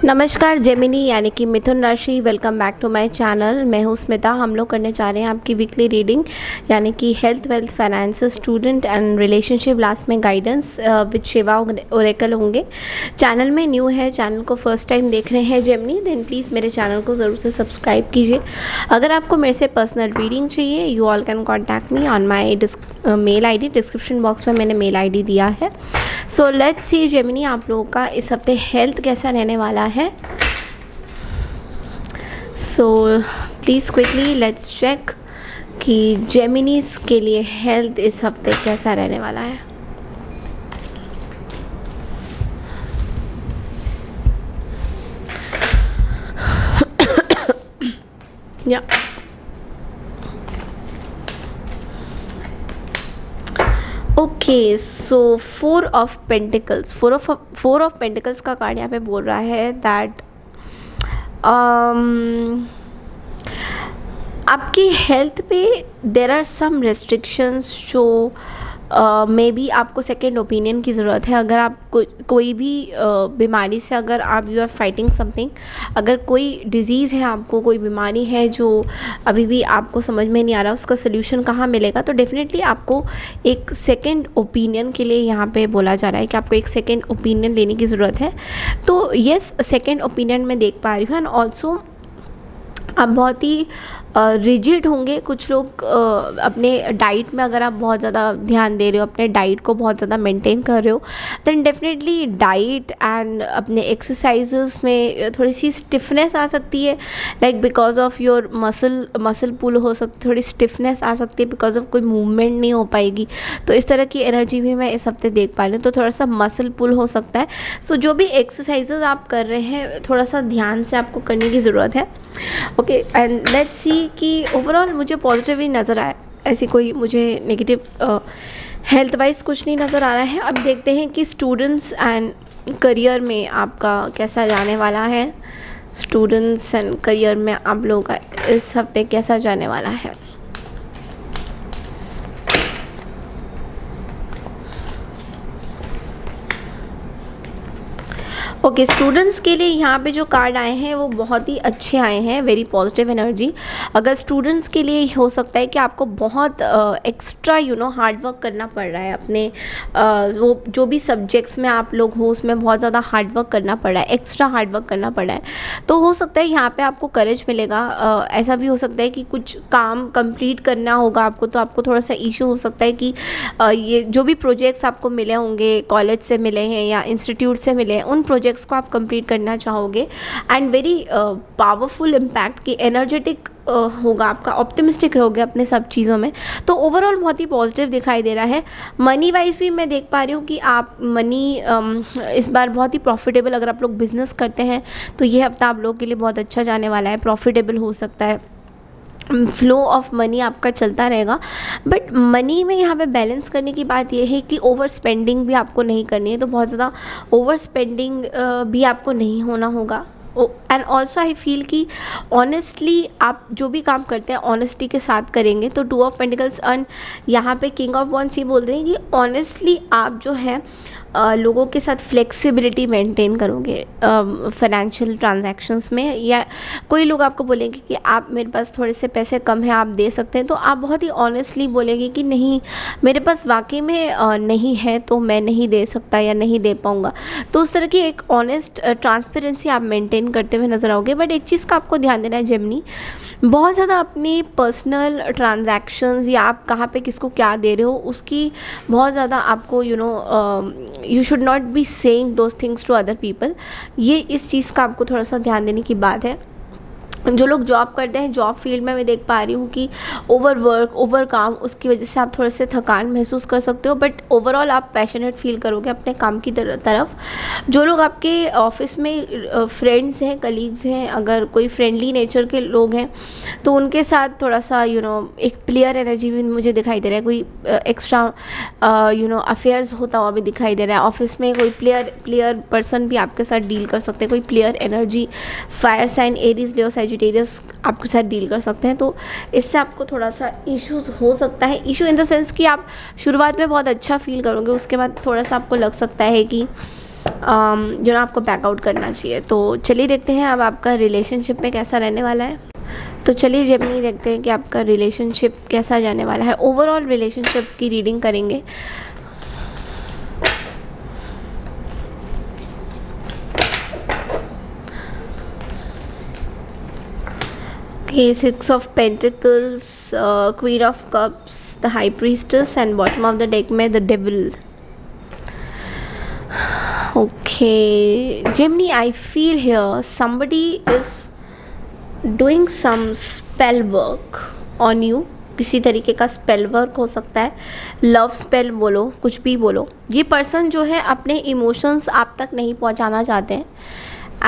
नमस्कार जेमिनी यानी कि मिथुन राशि, welcome back to my channel. मैं हूँ स्मिता। हम लोग करने जा रहे हैं आपकी वीकली रीडिंग यानी कि health, wealth, finance, student and relationship, last में गाइडेंस विद शिवा ओरेकल होंगे। चैनल में न्यू है, चैनल को फर्स्ट टाइम देख रहे हैं जेमिनी, देन प्लीज़ मेरे चैनल को ज़रूर से सब्सक्राइब कीजिए। अगर आपको मेरे से पर्सनल रीडिंग चाहिए, you all can contact me on my mail I D. Description box में मैंने मेल ID दिया है। सो लेट्स सी जेमिनी, आप लोगों का इस हफ्ते हेल्थ कैसा रहने वाला है। So please quickly let's check कि जेमिनीज के लिए हेल्थ इस हफ्ते कैसा रहने वाला है। या okay, so four of pentacles का कार्ड यहाँ पे बोल रहा है दैट आपकी हेल्थ पे देर आर सम रेस्ट्रिक्शंस जो मे बी आपको सेकेंड ओपिनियन की ज़रूरत है। अगर आप कोई भी बीमारी से अगर आप यू आर फाइटिंग समथिंग, अगर कोई डिज़ीज़ है, आपको कोई बीमारी है जो अभी भी आपको समझ में नहीं आ रहा उसका सोल्यूशन कहाँ मिलेगा, तो डेफिनेटली आपको एक सेकेंड ओपिनियन के लिए यहाँ पे बोला जा रहा है कि आपको एक सेकेंड ओपिनियन लेने की ज़रूरत है। तो येस, सेकेंड ओपिनियन मैं देख पा रही हूँ। एंड ऑल्सो आप बहुत ही रिजिड होंगे। कुछ लोग अपने डाइट में अगर आप बहुत ज़्यादा ध्यान दे रहे हो, अपने डाइट को बहुत ज़्यादा मेंटेन कर रहे हो, देन डेफिनेटली डाइट एंड अपने एक्सरसाइजेस में थोड़ी सी स्टिफनेस आ सकती है, like because of your muscle pull हो सकती, थोड़ी स्टिफनेस आ सकती है बिकॉज ऑफ कोई मूवमेंट नहीं हो पाएगी। तो इस तरह की एनर्जी भी मैं इस हफ्ते देख पा रही हूँ। तो थोड़ा सा मसल पुल हो सकता है। सो जो भी एक्सरसाइजेज आप कर रहे हैं, थोड़ा सा ध्यान से आपको करने की ज़रूरत है। ओके, एंड लेट्स सी कि ओवरऑल मुझे पॉजिटिव ही नज़र आया, ऐसी कोई मुझे नेगेटिव हेल्थ वाइज कुछ नहीं नज़र आ रहा है। अब देखते हैं कि स्टूडेंट्स एंड करियर में आपका कैसा जाने वाला है। स्टूडेंट्स एंड करियर में आप लोगों का इस हफ्ते कैसा जाने वाला है। ओके, स्टूडेंट्स के लिए यहाँ पे जो कार्ड आए हैं वो बहुत ही अच्छे आए हैं, वेरी पॉजिटिव एनर्जी। अगर स्टूडेंट्स के लिए हो सकता है कि आपको बहुत एक्स्ट्रा हार्ड वर्क करना पड़ रहा है अपने वो जो भी सब्जेक्ट्स में आप लोग हो उसमें बहुत ज़्यादा हार्ड वर्क करना पड़ रहा है, एक्स्ट्रा हार्ड वर्क करना पड़ रहा है। तो हो सकता है यहाँ पे आपको करेज मिलेगा। ऐसा भी हो सकता है कि कुछ काम कंप्लीट करना होगा आपको, तो आपको थोड़ा सा इशू हो सकता है कि ये जो भी प्रोजेक्ट्स आपको मिले होंगे, कॉलेज से मिले हैं या इंस्टीट्यूट से मिले हैं, उन प्रोजेक्ट्स को आप कंप्लीट करना चाहोगे। एंड वेरी पावरफुल इम्पैक्ट की एनर्जेटिक होगा आपका, ऑप्टिमिस्टिक रहोगे अपने सब चीज़ों में। तो ओवरऑल बहुत ही पॉजिटिव दिखाई दे रहा है। मनी वाइज भी मैं देख पा रही हूँ कि आप मनी इस बार बहुत ही प्रॉफिटेबल, अगर आप लोग बिजनेस करते हैं तो ये हफ्ता आप लोगों के लिए बहुत अच्छा जाने वाला है, प्रॉफिटेबल हो सकता है, फ्लो ऑफ मनी आपका चलता रहेगा। बट मनी में यहाँ पे बैलेंस करने की बात यह है कि ओवर स्पेंडिंग भी आपको नहीं करनी है। तो बहुत ज़्यादा ओवर स्पेंडिंग भी आपको नहीं होना होगा। एंड ऑल्सो आई फील कि ऑनेस्टली आप जो भी काम करते हैं ऑनेस्टी के साथ करेंगे। तो 2 ऑफ पेंटिकल्स एंड यहाँ पे किंग ऑफ वॉन्ड्स ये बोल रहे हैं कि ऑनेस्टली आप जो है लोगों के साथ फ्लेक्सिबिलिटी मेंटेन करोगे फाइनेंशियल ट्रांजैक्शंस में। या कोई लोग आपको बोलेंगे कि आप मेरे पास थोड़े से पैसे कम हैं, आप दे सकते हैं, तो आप बहुत ही ऑनेस्टली बोलेंगे कि नहीं, मेरे पास वाकई में नहीं है, तो मैं नहीं दे सकता या नहीं दे पाऊँगा। तो उस तरह की एक ऑनेस्ट ट्रांसपेरेंसी आप मेंटेन करते हुए नज़र आओगे। बट एक चीज़ का आपको ध्यान देना है जेमिनी, बहुत ज़्यादा अपनी पर्सनल ट्रांजैक्शंस या आप कहाँ पे किसको क्या दे रहे हो उसकी बहुत ज़्यादा आपको you should not be saying those things to other people. ये इस चीज़ का आपको थोड़ा सा ध्यान देने की बात है। जो लोग जॉब करते हैं, जॉब फील्ड में मैं देख पा रही हूँ कि ओवर वर्क, ओवर काम, उसकी वजह से आप थोड़े से थकान महसूस कर सकते हो। बट ओवरऑल आप पैशनेट फील करोगे अपने काम की तरफ। जो लोग आपके ऑफिस में फ्रेंड्स हैं, कलीग्स हैं, अगर कोई फ्रेंडली नेचर के लोग हैं तो उनके साथ थोड़ा सा एक प्लेयर एनर्जी भी मुझे दिखाई दे रहा है। कोई एक्स्ट्रा अफेयर्स होता हुआ भी दिखाई दे रहा है। ऑफिस में कोई प्लेयर पर्सन भी आपके साथ डील कर सकते हैं, कोई player energy, fire sign, Aries, Leo, Sagittarius आपके साथ डील कर सकते हैं। तो इससे आपको थोड़ा सा इश्यूज हो सकता है। इशू इन द सेंस कि आप शुरुआत में बहुत अच्छा फील करोगे, उसके बाद थोड़ा सा आपको लग सकता है कि जो ना आपको बैकआउट करना चाहिए। तो चलिए देखते हैं अब आपका रिलेशनशिप में कैसा रहने वाला है। तो चलिए जेमिनी देखते हैं कि आपका रिलेशनशिप कैसा जाने वाला है। ओवरऑल रिलेशनशिप की रीडिंग करेंगे। Okay, Six of Pentacles, Queen of Cups, the High Priestess, and bottom of the deck में the Devil. Okay, Gemini, I feel here somebody is doing some spell work on you. किसी तरीके का spell work हो सकता है, love spell बोलो, कुछ भी बोलो। ये पर्सन जो है अपने इमोशंस आप तक नहीं पहुंचाना चाहते हैं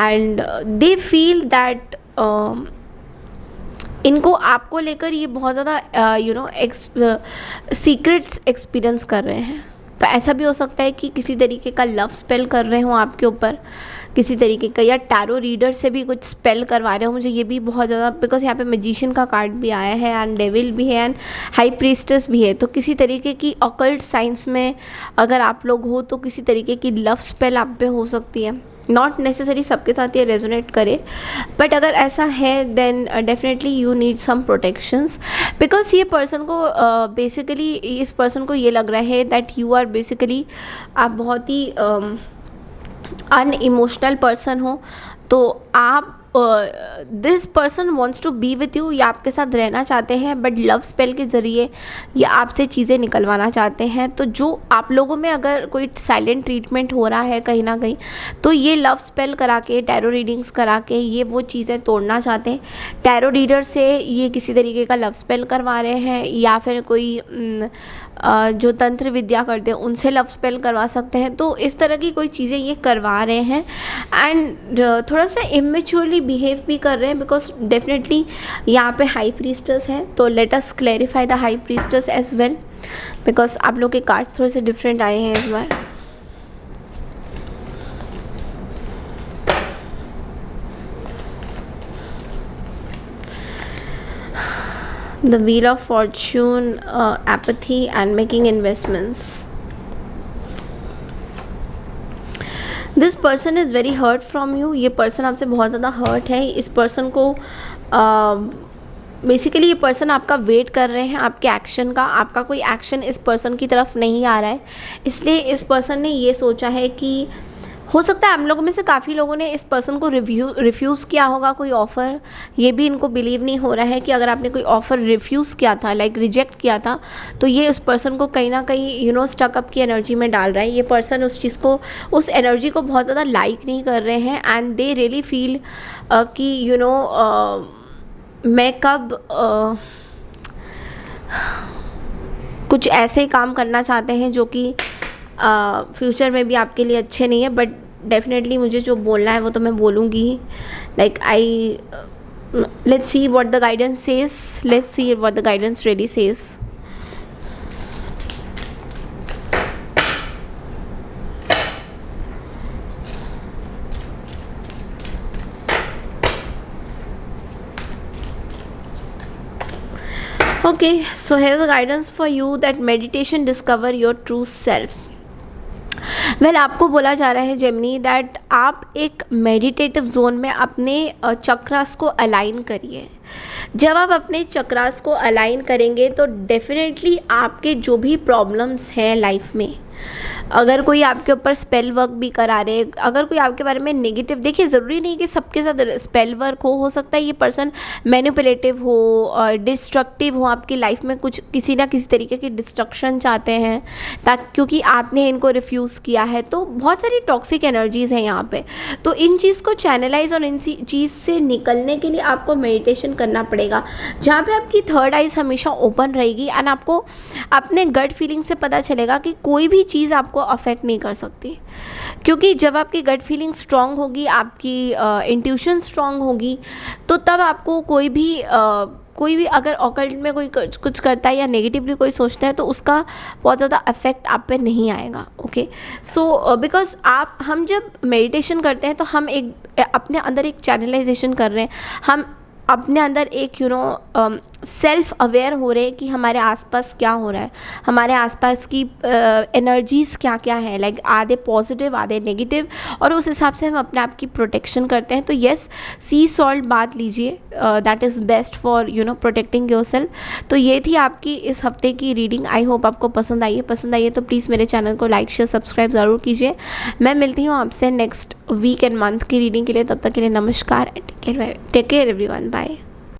एंड दे फील दैट इनको आपको लेकर ये बहुत ज़्यादा सीक्रेट्स एक्सपीरियंस कर रहे हैं। तो ऐसा भी हो सकता है कि किसी तरीके का लव स्पेल कर रहे हो आपके ऊपर, किसी तरीके का, या टैरो रीडर से भी कुछ स्पेल करवा रहे हो। मुझे ये भी बहुत ज़्यादा, बिकॉज यहाँ पे मैजिशियन का कार्ड भी आया है एंड डेविल भी है एंड हाई प्रीस्टेस भी है। तो किसी तरीके की ऑकल्ट साइंस में अगर आप लोग हो तो किसी तरीके की लव स्पेल आप पे हो सकती है। नॉट नेसेसरी सबके साथ ये रेजोनेट करे, बट अगर ऐसा है then definitely you need some protections, because ये पर्सन को बेसिकली इस पर्सन को ये लग रहा है दैट यू आर बेसिकली, आप बहुत ही अनइमोशनल पर्सन हो। तो आप this person wants to be with you, या आपके साथ रहना चाहते हैं, बट लव स्पेल के ज़रिए या आपसे चीज़ें निकलवाना चाहते हैं। तो जो आप लोगों में अगर कोई साइलेंट ट्रीटमेंट हो रहा है कहीं ना कहीं, तो ये लव स्पेल करा के, टैरो रीडिंग्स करा के ये वो चीज़ें तोड़ना चाहते हैं। टैरो रीडर से ये किसी तरीके का लव स्पेल करवा रहे हैं, या फिर कोई जो तंत्र विद्या करते हैं उनसे लव स्पेल करवा सकते हैं। तो इस तरह की कोई चीज़ें ये करवा रहे हैं एंड थोड़ा सा इमेच्योरली बिहेव भी कर रहे हैं, बिकॉज डेफिनेटली यहाँ पे हाई प्रीस्टेस है। तो let us clarify the high priestess as well, because आप लोग के कार्ड्स थोड़े से डिफरेंट आए हैं इस बार। The Wheel of Fortune, apathy and making investments. This person is very hurt from you. ये पर्सन आपसे बहुत ज़्यादा हर्ट है। इस पर्सन को बेसिकली ये पर्सन आपका वेट कर रहे हैं आपके एक्शन का। आपका कोई एक्शन इस पर्सन की तरफ नहीं आ रहा है, इसलिए इस पर्सन ने ये सोचा है कि हो सकता है हम लोगों में से काफ़ी लोगों ने इस पर्सन को रिफ्यूज़ किया होगा कोई ऑफ़र। ये भी इनको बिलीव नहीं हो रहा है कि अगर आपने कोई ऑफ़र रिफ्यूज़ किया था, लाइक रिजेक्ट किया था, तो ये उस पर्सन को कहीं ना कहीं स्टकअप की एनर्जी में डाल रहा है। ये पर्सन उस चीज़ को, उस एनर्जी को बहुत ज़्यादा लाइक नहीं कर रहे हैं एंड दे रियली फील कि मैं कब कुछ ऐसे काम करना चाहते हैं जो कि फ्यूचर में भी आपके लिए अच्छे नहीं है। बट डेफिनेटली मुझे जो बोलना है वो तो मैं बोलूँगी। Like let's see what the guidance says, let's see what the guidance really says. Okay, so here's the guidance for you that meditation discover your true self. Well आपको बोला जा रहा है जेमिनी दैट आप एक मेडिटेटिव जोन में अपने चक्रास को अलाइन करिए। जब आप अपने चक्रास को अलाइन करेंगे तो डेफिनेटली आपके जो भी प्रॉब्लम्स हैं लाइफ में, अगर कोई आपके ऊपर स्पेल वर्क भी करा रहे, अगर कोई आपके बारे में नेगेटिव, देखिए ज़रूरी नहीं कि सबके साथ स्पेल वर्क हो सकता है ये पर्सन मैनिपुलेटिव हो, डिस्ट्रक्टिव हो, आपकी लाइफ में कुछ किसी ना किसी तरीके की डिस्ट्रक्शन चाहते हैं ताकि, क्योंकि आपने इनको रिफ्यूज़ किया है। तो बहुत सारी टॉक्सिक एनर्जीज़ हैं यहाँ पे। तो इन चीज़ को चैनलाइज और इन चीज़ से निकलने के लिए आपको मेडिटेशन करना पड़ेगा, जहाँ पे आपकी थर्ड आइज़ हमेशा ओपन रहेगी एंड आपको अपने गट फीलिंग से पता चलेगा कि कोई भी चीज़ आपको अफेक्ट नहीं कर सकती। क्योंकि जब आपकी गट फीलिंग स्ट्रांग होगी, आपकी इंट्यूशन स्ट्रांग होगी, तो तब आपको कोई भी अगर ऑकल्ट में कोई कुछ करता है या नेगेटिवली कोई सोचता है तो उसका बहुत ज़्यादा इफेक्ट आप पे नहीं आएगा। ओके, सो बिकॉज हम जब मेडिटेशन करते हैं तो हम अपने अंदर एक चैनलाइजेशन कर रहे हैं, हम अपने अंदर एक सेल्फ अवेयर हो रहे हैं कि हमारे आसपास क्या हो रहा है, हमारे आसपास की एनर्जीज़ क्या क्या है, लाइक आधे पॉजिटिव आधे नेगेटिव, और उस हिसाब से हम अपने आप की प्रोटेक्शन करते हैं। तो येस, सी सॉल्ट बात लीजिए, that is best for protecting your self. तो ये थी आपकी इस हफ्ते की रीडिंग। आई होप आपको पसंद आई है तो प्लीज़ मेरे चैनल को लाइक शेयर सब्सक्राइब ज़रूर कीजिए। मैं मिलती हूँ आपसे नेक्स्ट वीक एंड मंथ की रीडिंग के लिए। तब तक के लिए नमस्कार, टेक केयर एवरीवन, बाय।